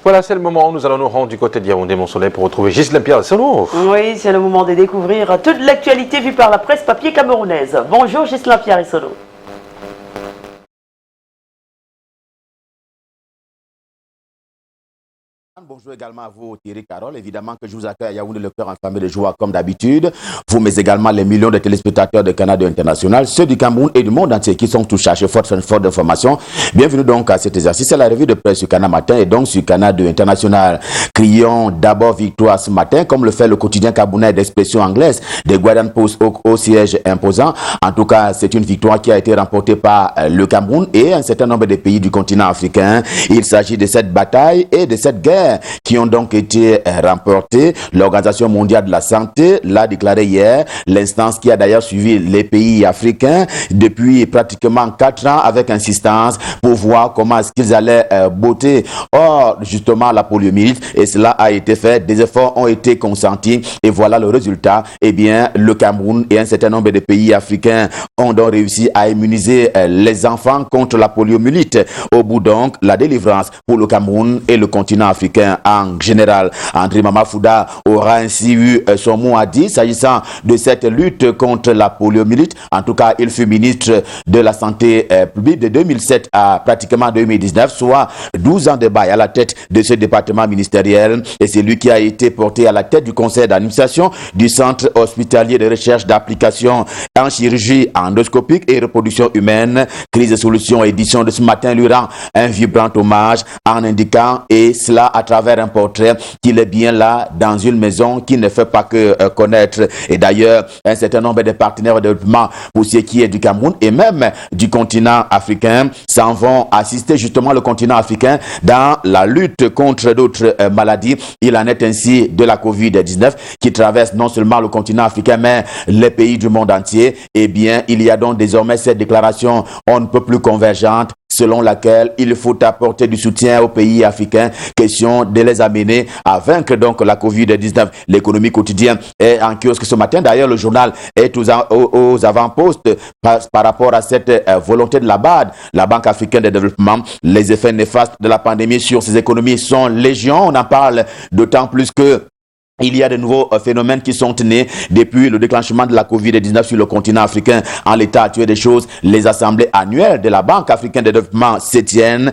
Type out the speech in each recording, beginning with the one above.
Voilà, c'est le moment où nous allons nous rendre du côté de Yaoundé-Mont-Soleil pour retrouver Ghislaine Pierre-Solo. Oui, c'est le moment de découvrir toute l'actualité vue par la presse papier camerounaise. Bonjour Ghislaine Pierre-Solo. Bonjour également à vous Thierry Carole. Évidemment que je vous accueille à Yaoundé, le cœur enflammé de joie comme d'habitude. Vous, mais également les millions de téléspectateurs de Canada International, ceux du Cameroun et du monde entier qui sont tous chargés fort d'informations. Bienvenue donc à cet exercice. C'est la revue de presse sur Canada Matin et donc sur Canada International. Crions d'abord victoire ce matin, comme le fait le quotidien camerounais d'expression anglaise des Guardian Post au siège imposant. En tout cas, c'est une victoire qui a été remportée par le Cameroun et un certain nombre de pays du continent africain. Il s'agit de cette bataille et de cette guerre qui ont donc été remportés. L'Organisation mondiale de la santé l'a déclaré hier, l'instance qui a d'ailleurs suivi les pays africains depuis pratiquement 4 ans avec insistance pour voir comment est-ce qu'ils allaient botter hors justement la poliomyélite, et cela a été fait, des efforts ont été consentis et voilà le résultat. Eh bien, le Cameroun et un certain nombre de pays africains ont donc réussi à immuniser les enfants contre la poliomyélite. Au bout donc, la délivrance pour le Cameroun et le continent africain en général. André Mamafouda aura ainsi eu son mot à dire s'agissant de cette lutte contre la poliomyélite. En tout cas, il fut ministre de la Santé publique de 2007 à pratiquement 2019, soit 12 ans de bail à la tête de ce département ministériel. Et c'est lui qui a été porté à la tête du conseil d'administration du Centre hospitalier de recherche d'application en chirurgie endoscopique et reproduction humaine. Crise de solutions, édition de ce matin lui rend un vibrant hommage en indiquant, et cela à travers un portrait, qu'il est bien là dans une maison qui ne fait pas que connaître. Et d'ailleurs, un certain nombre de partenaires de développement pour ce qui est du Cameroun et même du continent africain s'en vont assister justement le continent africain dans la lutte contre d'autres maladies. Il en est ainsi de la COVID-19 qui traverse non seulement le continent africain mais les pays du monde entier. Eh bien, il y a donc désormais cette déclaration on ne peut plus convergente selon laquelle il faut apporter du soutien aux pays africains, question de les amener à vaincre donc la COVID-19. L'économie quotidienne est en kiosque ce matin. D'ailleurs, le journal est aux avant-postes par rapport à cette volonté de la BAD, la Banque africaine de développement. Les effets néfastes de la pandémie sur ces économies sont légion. On en parle d'autant plus que il y a de nouveaux phénomènes qui sont nés depuis le déclenchement de la COVID-19 sur le continent africain. En l'état actuel des choses, les assemblées annuelles de la Banque africaine de développement se tiennent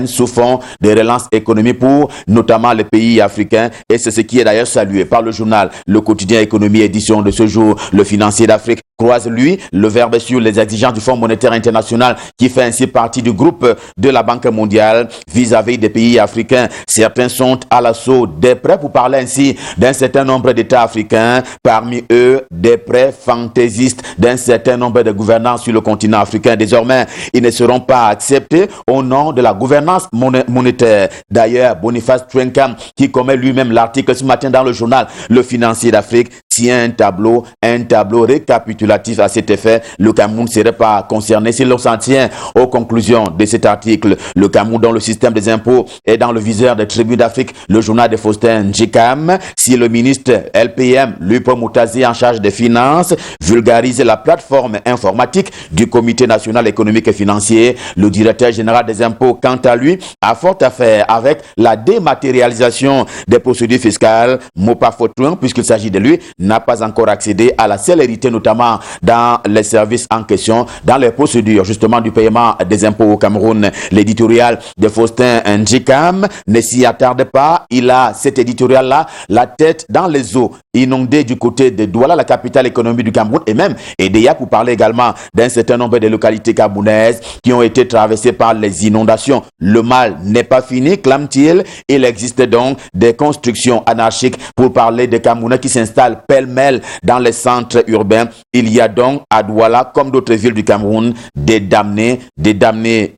sous fond de relance économique pour notamment les pays africains. Et c'est ce qui est d'ailleurs salué par le journal Le Quotidien Économie édition de ce jour. Le Financier d'Afrique croise, lui, le verbe sur les exigences du Fonds monétaire international qui fait ainsi partie du groupe de la Banque mondiale vis-à-vis des pays africains. Certains sont à l'assaut des prêts pour parler ainsi d'un certain nombre d'États africains, parmi eux des prêts fantaisistes d'un certain nombre de gouvernants sur le continent africain. Désormais, ils ne seront pas acceptés au nom de la gouvernance monétaire. D'ailleurs, Boniface Twenkam, qui commet lui-même l'article ce matin dans le journal Le Financier d'Afrique, tient un tableau récapitulatif à cet effet. Le Cameroun ne serait pas concerné si l'on s'en tient aux conclusions de cet article. Le Cameroun, dont le système des impôts est dans le viseur des tribus d'Afrique, le journal de Faustin Njikam. Si le ministre LPM, Lupo Moutazi, en charge des finances, vulgarise la plateforme informatique du Comité national économique et financier, le directeur général des impôts, quant à lui, a fort à faire avec la dématérialisation des procédures fiscales. Mopa Fotouin, puisqu'il s'agit de lui, n'a pas encore accédé à la célérité, notamment dans les services en question, dans les procédures justement du paiement des impôts au Cameroun. L'éditorial de Faustin Njikam ne s'y attarde pas. Il a cet éditorial-là, la tête dans les eaux, inondée du côté de Douala, la capitale économique du Cameroun, et même Edea, pour parler également d'un certain nombre de localités camerounaises qui ont été traversées par les inondations. Le mal n'est pas fini, clame-t-il. Il existe donc des constructions anarchiques pour parler des Camerounais qui s'installent pêle-mêle dans les centres urbains. Il y a donc à Douala, comme d'autres villes du Cameroun, des damnés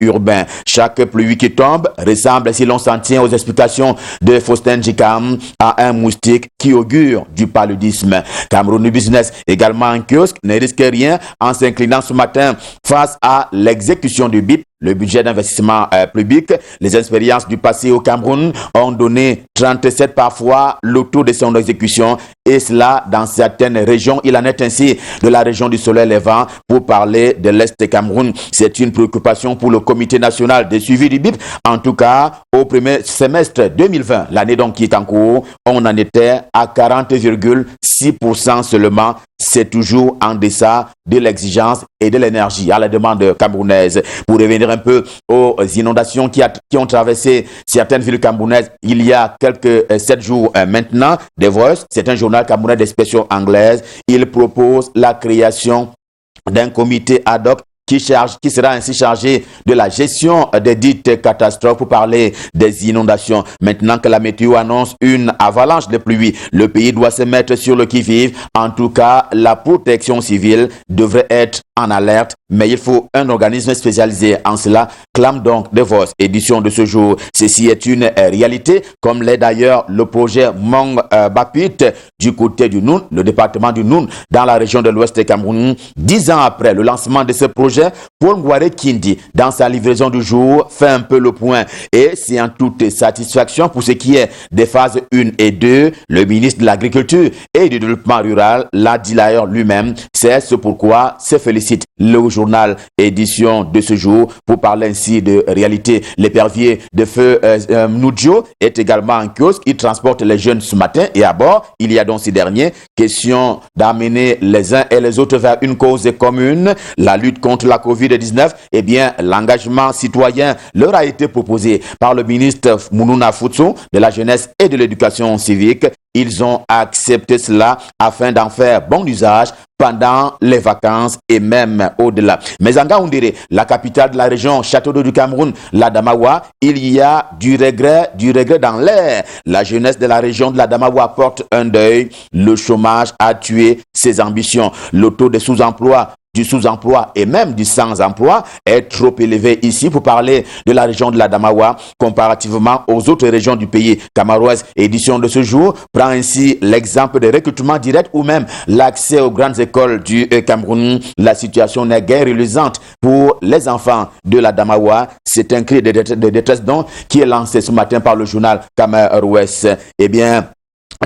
urbains. Chaque pluie qui tombe ressemble, si l'on s'en tient aux explications de Faustin Njikam, à un moustique qui augure du paludisme. Cameroun Business, également en kiosque, ne risque rien en s'inclinant ce matin face à l'exécution du BIP le budget d'investissement public. Les expériences du passé au Cameroun ont donné 37 parfois le taux de son exécution, et cela dans certaines régions. Il en est ainsi de la région du Soleil Levant pour parler de l'Est du Cameroun. C'est une préoccupation pour le Comité national de suivi du BIP. En tout cas, au premier semestre 2020, l'année donc qui est en cours, on en était à 40,6% seulement. C'est toujours en deçà de l'exigence et de l'énergie à la demande camerounaise. Pour revenir un peu aux inondations qui ont traversé certaines villes camerounaises il y a quelques 7 jours maintenant, The Voice, c'est un journal camerounais d'expression anglaise. Il propose la création d'un comité ad hoc qui sera ainsi chargé de la gestion des dites catastrophes pour parler des inondations. Maintenant que la météo annonce une avalanche de pluie, le pays doit se mettre sur le qui-vive. En tout cas, la protection civile devrait être en alerte, mais il faut un organisme spécialisé en cela, clame donc The Voice, édition de ce jour. Ceci est une réalité, comme l'est d'ailleurs le projet Mong Bapit du côté du Noun, le département du Noun, dans la région de l'Ouest du Cameroun. 10 ans après le lancement de ce projet, Paul Ngouare Kindi, dans sa livraison du jour, fait un peu le point. Et c'est en toute satisfaction pour ce qui est des phases 1 et 2. Le ministre de l'Agriculture et du Développement rural l'a dit d'ailleurs lui-même. C'est ce pourquoi se félicite le journal édition de ce jour pour parler ainsi de réalité. L'épervier de feu Noudjo est également en kiosque. Il transporte les jeunes ce matin et à bord, il y a donc ces derniers. Question d'amener les uns et les autres vers une cause commune, la lutte contre la COVID-19. Eh bien, l'engagement citoyen leur a été proposé par le ministre Mounouna Futsu de la Jeunesse et de l'Éducation civique. Ils ont accepté cela afin d'en faire bon usage pendant les vacances et même au-delà. Mais en Gaoundéré, la capitale de la région Château d'eau du Cameroun, la Damawa, il y a du regret dans l'air. La jeunesse de la région de la Damawa porte un deuil. Le chômage a tué ses ambitions. Le taux de sous-emploi et même du sans-emploi est trop élevé ici pour parler de la région de la Damawa comparativement aux autres régions du pays. Camaroise, édition de ce jour, prend ainsi l'exemple de recrutement direct ou même l'accès aux grandes écoles du Cameroun. La situation n'est guère reluisante pour les enfants de la Damawa. C'est un cri de détresse donc qui est lancé ce matin par le journal Camaroise. Eh bien,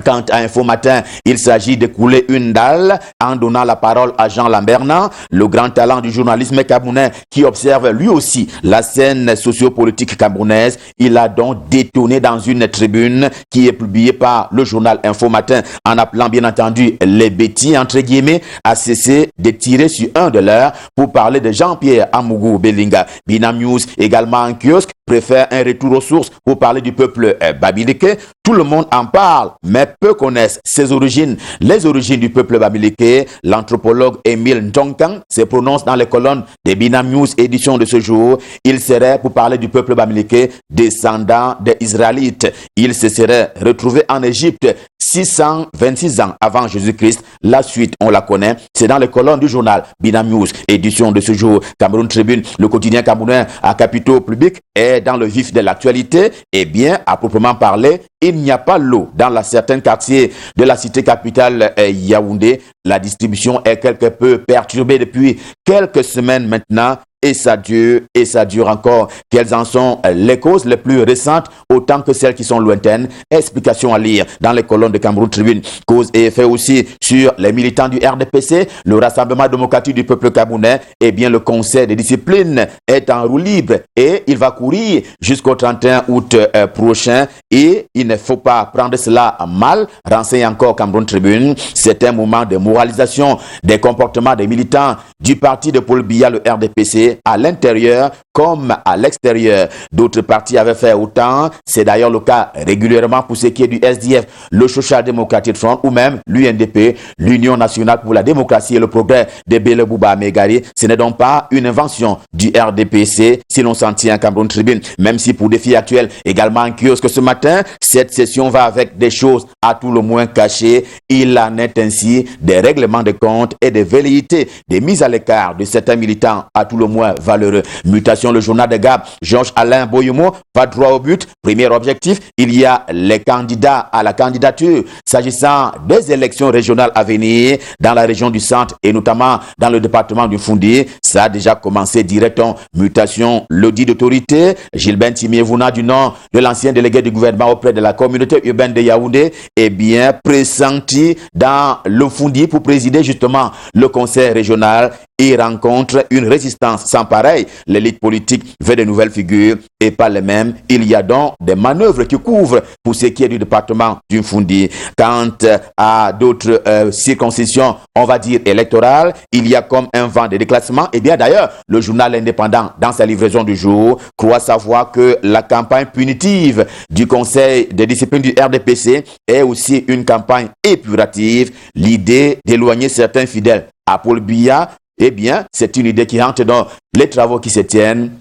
quant à Info Matin, il s'agit de couler une dalle en donnant la parole à Jean Lambernan, le grand talent du journalisme camerounais qui observe lui aussi la scène sociopolitique camerounaise. Il a donc détonné dans une tribune qui est publiée par le journal Info Matin en appelant bien entendu les bêtis entre guillemets à cesser de tirer sur un de leurs pour parler de Jean-Pierre Amougou Belinga. Binam News également en kiosque préfère un retour aux sources pour parler du peuple bamileke. Tout le monde en parle, mais peu connaissent ses origines. Les origines du peuple bamileke, l'anthropologue Émile Ntonkan se prononce dans les colonnes de Binam News édition de ce jour. Il serait, pour parler du peuple bamileke, descendant des Israélites. Il se serait retrouvé en Égypte 626 ans avant Jésus-Christ. La suite, on la connaît. C'est dans les colonnes du journal Binam News, édition de ce jour. Cameroun Tribune, le quotidien camerounais à capitaux publics, est dans le vif de l'actualité. Eh bien, à proprement parler, il n'y a pas l'eau dans certains quartiers de la cité capitale Yaoundé. La distribution est quelque peu perturbée depuis quelques semaines maintenant. Et ça dure encore. Quelles en sont les causes les plus récentes autant que celles qui sont lointaines? Explication à lire dans les colonnes de Cameroun Tribune. Cause et effet aussi sur les militants du RDPC, le Rassemblement démocratique du peuple camerounais. Eh bien, le conseil de discipline est en roue libre et il va courir jusqu'au 31 août prochain. Et il ne faut pas prendre cela mal, renseigne encore Cameroun Tribune. C'est un moment de moralisation des comportements des militants du parti de Paul Biya, le RDPC, à l'intérieur comme à l'extérieur. D'autres partis avaient fait autant. C'est d'ailleurs le cas régulièrement pour ce qui est du SDF, le Social Democratic Front ou même l'UNDP, l'Union nationale pour la démocratie et le progrès de Bele Bouba Megari. Ce n'est donc pas une invention du RDPC si l'on s'en tient à Cameroun Tribune. Même si pour défi actuel, également en kiosque ce matin, cette session va avec des choses à tout le moins cachées. Il en est ainsi des règlements de compte et des velléités, des mises à l'écart de certains militants à tout le moins valeureux. Mutation l'élection, le journal de Gab, Georges Alain Boyumo, va droit au but. Premier objectif, il y a les candidats à la candidature. S'agissant des élections régionales à venir dans la région du centre et notamment dans le département du Foundi, ça a déjà commencé direct en mutation. L'audit d'autorité, Gilbert Timievouna, du nom de l'ancien délégué du gouvernement auprès de la communauté urbaine de Yaoundé, est bien pressenti dans le Foundi pour présider justement le conseil régional. Il rencontre une résistance sans pareil. L'élite politique veut de nouvelles figures et pas les mêmes. Il y a donc des manœuvres qui couvrent pour ce qui est du département du Foundi. Quant à d'autres circoncisions, on va dire électorales, il y a comme un vent de déclassement. Et bien d'ailleurs, le journal indépendant, dans sa livraison du jour, croit savoir que la campagne punitive du Conseil de discipline du RDPC est aussi une campagne épurative. L'idée d'éloigner certains fidèles à Paul Biya, eh bien, c'est une idée qui rentre dans les travaux qui se tiennent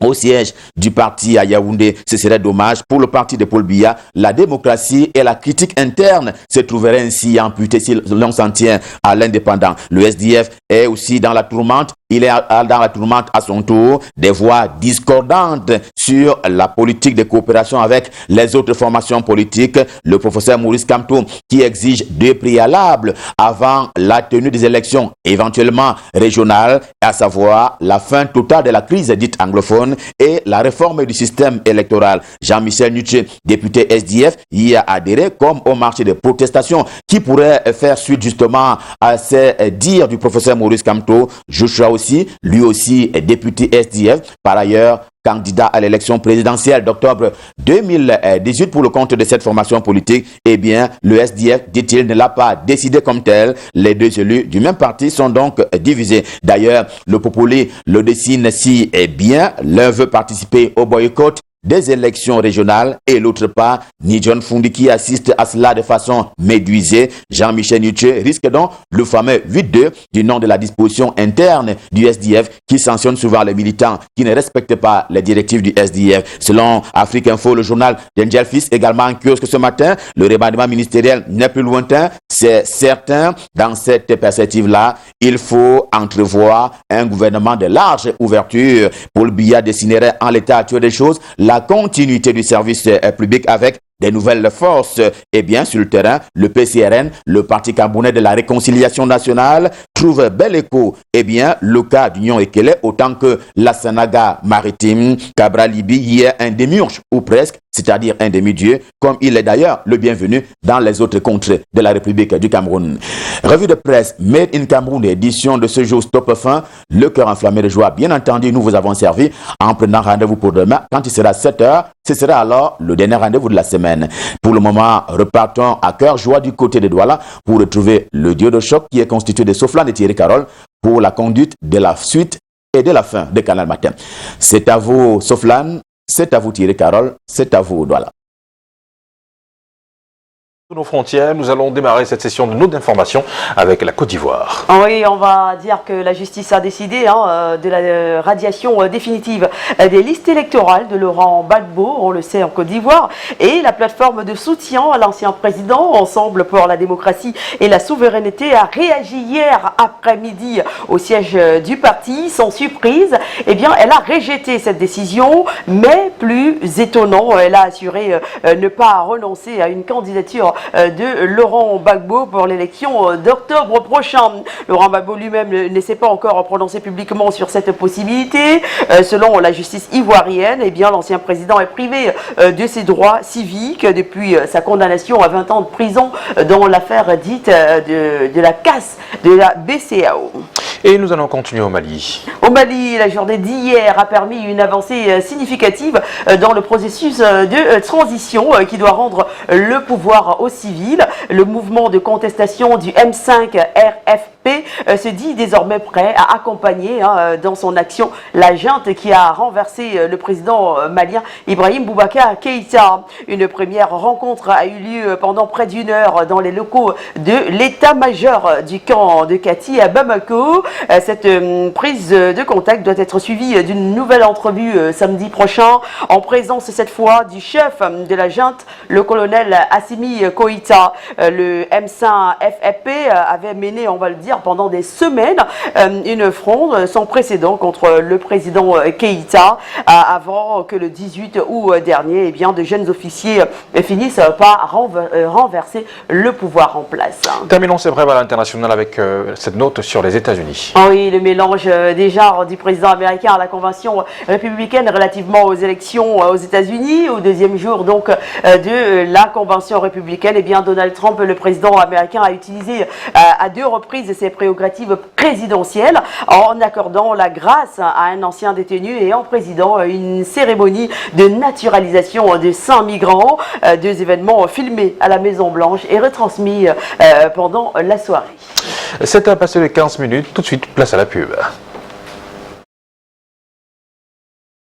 au siège du parti à Yaoundé. Ce serait dommage pour le parti de Paul Biya. La démocratie et la critique interne se trouveraient ainsi amputées si l'on s'en tient à l'indépendant. Le SDF est aussi dans la tourmente. Il est dans la tourmente à son tour. Des voix discordantes sur la politique de coopération avec les autres formations politiques. Le professeur Maurice Kamto qui exige 2 préalables avant la tenue des élections éventuellement régionales, à savoir la fin totale de la crise dite anglophone et la réforme du système électoral. Jean-Michel Nuche, député SDF, y a adhéré comme au marché de protestation qui pourrait faire suite justement à ces dires du professeur Maurice Kamto. Joshua aussi, lui aussi est député SDF. Par ailleurs, candidat à l'élection présidentielle d'octobre 2018 pour le compte de cette formation politique, eh bien, le SDF, dit-il, ne l'a pas décidé comme tel. Les deux élus du même parti sont donc divisés. D'ailleurs, le Populi le dessine si, eh bien, l'un veut participer au boycott des élections régionales et l'autre part, ni John Foundi qui assiste à cela de façon médusée. Jean-Michel Nuche risque donc le fameux 8-2 du nom de la disposition interne du SDF qui sanctionne souvent les militants qui ne respectent pas les directives du SDF. Selon Afrique Info, le journal d'Angel Fils, également en kiosque ce matin, le remaniement ministériel n'est plus lointain. C'est certain, dans cette perspective-là, il faut entrevoir un gouvernement de large ouverture. Paul Biya dessinerait en l'état actuel des choses la continuité du service public avec des nouvelles forces. Et bien, sur le terrain, le PCRN, le Parti camerounais de la réconciliation nationale, trouve bel écho. Eh bien, le cas d'Union Ekele, autant que la Sanaga maritime, Cabral Libi, y est un demi-urge, ou presque, c'est-à-dire un demi-dieu, comme il est d'ailleurs le bienvenu dans les autres contrées de la République du Cameroun. Revue de presse Made in Cameroun, édition de ce jour Stop Fin. Le cœur enflammé de joie, bien entendu, nous vous avons servi en prenant rendez-vous pour demain. Quand il sera 7h, ce sera alors le dernier rendez-vous de la semaine. Pour le moment, repartons à cœur joie du côté de Douala pour retrouver le duo de choc qui est constitué de Soflan et Thierry Carole pour la conduite de la suite et de la fin de Canal Matin. C'est à vous Soflan, c'est à vous Thierry Carole, c'est à vous Douala. Nos frontières, nous allons démarrer cette session de notes d'information avec la Côte d'Ivoire. Oui, on va dire que la justice a décidé de la radiation définitive des listes électorales de Laurent Gbagbo, on le sait, en Côte d'Ivoire, et la plateforme de soutien à l'ancien président, Ensemble pour la démocratie et la souveraineté, a réagi hier après-midi au siège du parti. Sans surprise, eh bien, elle a rejeté cette décision, mais plus étonnant, elle a assuré ne pas renoncer à une candidature de Laurent Gbagbo pour l'élection d'octobre prochain. Laurent Gbagbo lui-même ne s'est pas encore prononcé publiquement sur cette possibilité. Selon la justice ivoirienne, eh bien, l'ancien président est privé de ses droits civiques depuis sa condamnation à 20 ans de prison dans l'affaire dite de la casse de la BCAO. Et nous allons continuer au Mali. Au Mali, la journée d'hier a permis une avancée significative dans le processus de transition qui doit rendre le pouvoir aux civils. Le mouvement de contestation du M5 RFP se dit désormais prêt à accompagner dans son action la junte qui a renversé le président malien Ibrahim Boubacar Keïta. Une première rencontre a eu lieu pendant près d'1 heure dans les locaux de l'état-major du camp de Kati à Bamako. Cette prise de contact doit être suivie d'une nouvelle entrevue samedi prochain, en présence cette fois du chef de la junte, le colonel Assimi Koïta. Le M5 FFP avait mené, on va le dire, pendant des semaines, une fronde sans précédent contre le président Keïta, avant que le 18 août dernier, eh bien, de jeunes officiers finissent par renverser le pouvoir en place. Terminons ces brèves à l'international avec cette note sur les États-Unis. Oui, le mélange des genres du président américain à la convention républicaine relativement aux élections aux États-Unis. Au deuxième jour donc de la convention républicaine, eh bien, Donald Trump, le président américain, a utilisé à 2 reprises ses prérogatives présidentielles en accordant la grâce à un ancien détenu et en présidant une cérémonie de naturalisation de 100 migrants. 2 événements filmés à la Maison-Blanche et retransmis pendant la soirée. C'est à passer les 15 minutes. Tout de suite, place à la pub.